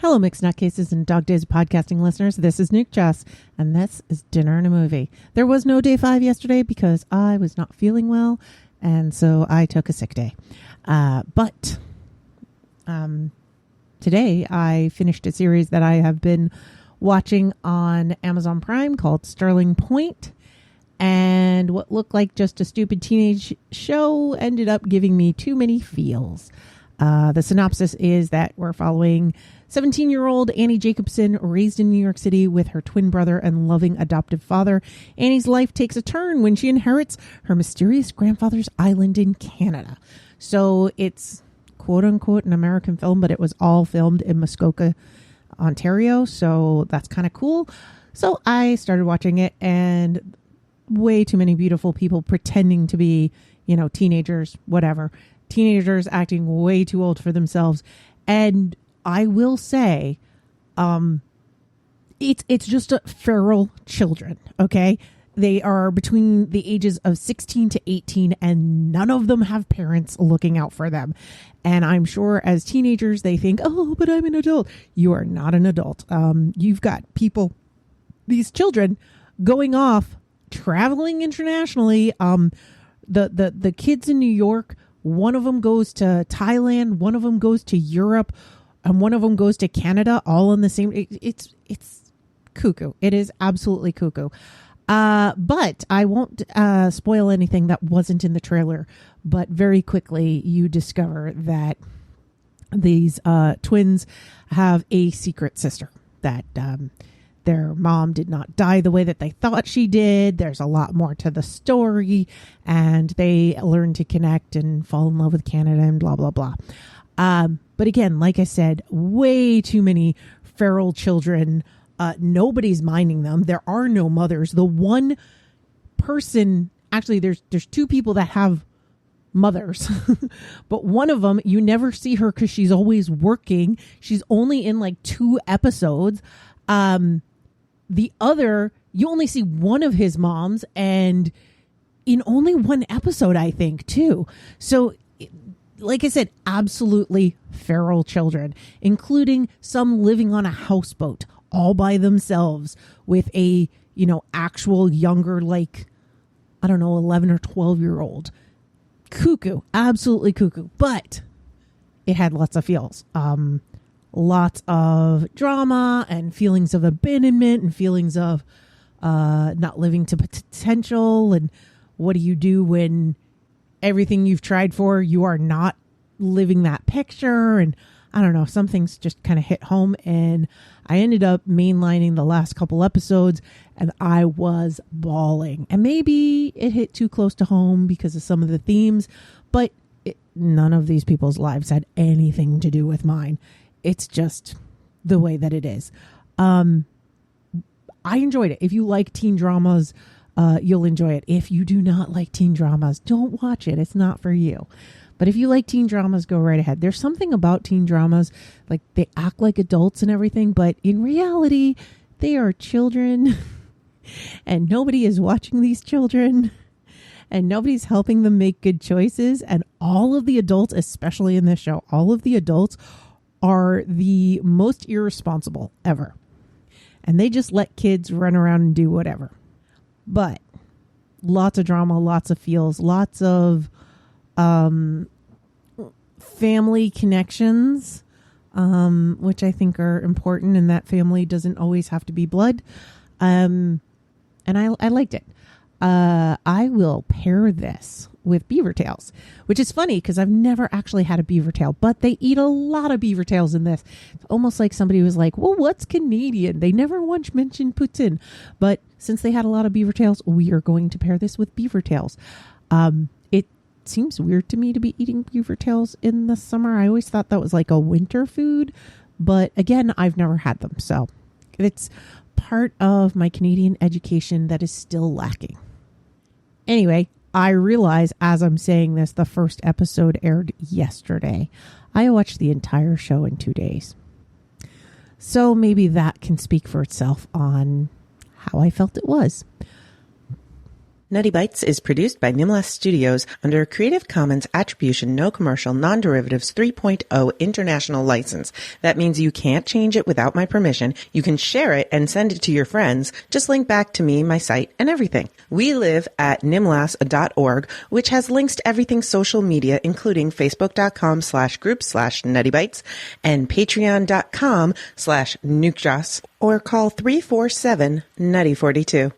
Hello, Mixed Nutcases and Dog Days podcasting listeners. This is Nuke Jess, and this is Dinner and a Movie. There was no day 5 yesterday because I was not feeling well, and so I took a sick day. But today I finished a series that I have been watching on Amazon Prime called Sterling Point, and what looked like just a stupid teenage show ended up giving me too many feels. The synopsis is that we're following 17-year-old Annie Jacobson, raised in New York City with her twin brother and loving adoptive father. Annie's life takes a turn when she inherits her mysterious grandfather's island in Canada. So it's quote-unquote an American film, but it was all filmed in Muskoka, Ontario. So that's kind of cool. So I started watching it, and way too many beautiful people pretending to be, teenagers, whatever. Teenagers acting way too old for themselves. And I will say, it's just feral children, okay? They are between the ages of 16 to 18, and none of them have parents looking out for them. And I'm sure as teenagers, they think, oh, but I'm an adult. You are not an adult. You've got people, these children, going off, traveling internationally. The kids in New York, one of them goes to Thailand, one of them goes to Europe, and one of them goes to Canada, all in the same. It's cuckoo. It is absolutely cuckoo. But I won't spoil anything that wasn't in the trailer. But very quickly, you discover that these twins have a secret sister, that their mom did not die the way that they thought she did. There's a lot more to the story, and they learn to connect and fall in love with Canada and blah, blah, blah. But again, like I said, way too many feral children. Nobody's minding them. There are no mothers. The one person, actually, there's two people that have mothers, but one of them, you never see her because she's always working. She's only in like 2 episodes. The other, you only see one of his moms, and in only 1 episode, I think, too. So, like I said, absolutely feral children, including some living on a houseboat all by themselves with a, actual younger, like, I don't know, 11 or 12-year-old. Cuckoo, absolutely cuckoo. But it had lots of feels. Lots of drama and feelings of abandonment and feelings of not living to potential. And what do you do when everything you've tried for, you are not living that picture? And I don't know, some things just kind of hit home, and I ended up mainlining the last couple episodes, and I was bawling. And maybe it hit too close to home because of some of the themes, but none of these people's lives had anything to do with mine. It's just the way that it is. I enjoyed it. If you like teen dramas, you'll enjoy it. If you do not like teen dramas, don't watch it. It's not for you. But if you like teen dramas, go right ahead. There's something about teen dramas, like they act like adults and everything, but in reality, they are children and nobody is watching these children and nobody's helping them make good choices. And all of the adults, especially in this show, all of the adults are the most irresponsible ever. And they just let kids run around and do whatever. But lots of drama, lots of feels, lots of family connections, which I think are important, and that family doesn't always have to be blood. And I liked it. I will pair this with beaver tails, which is funny because I've never actually had a beaver tail, but they eat a lot of beaver tails in this. It's almost like somebody was like, well, what's Canadian? They never once mentioned poutine, but since they had a lot of beaver tails, we are going to pair this with beaver tails. It seems weird to me to be eating beaver tails in the summer. I always thought that was like a winter food, but again, I've never had them. So it's part of my Canadian education that is still lacking. Anyway, I realize as I'm saying this, the first episode aired yesterday. I watched the entire show in 2 days. So maybe that can speak for itself on how I felt it was. Nutty Bites is produced by Nimlas Studios under a Creative Commons Attribution No Commercial Non-Derivatives 3.0 International License. That means you can't change it without my permission. You can share it and send it to your friends. Just link back to me, my site, and everything. We live at nimlas.org, which has links to everything social media, including facebook.com/group/nuttybites and patreon.com/nukejoss, or call 347-NUTTY42.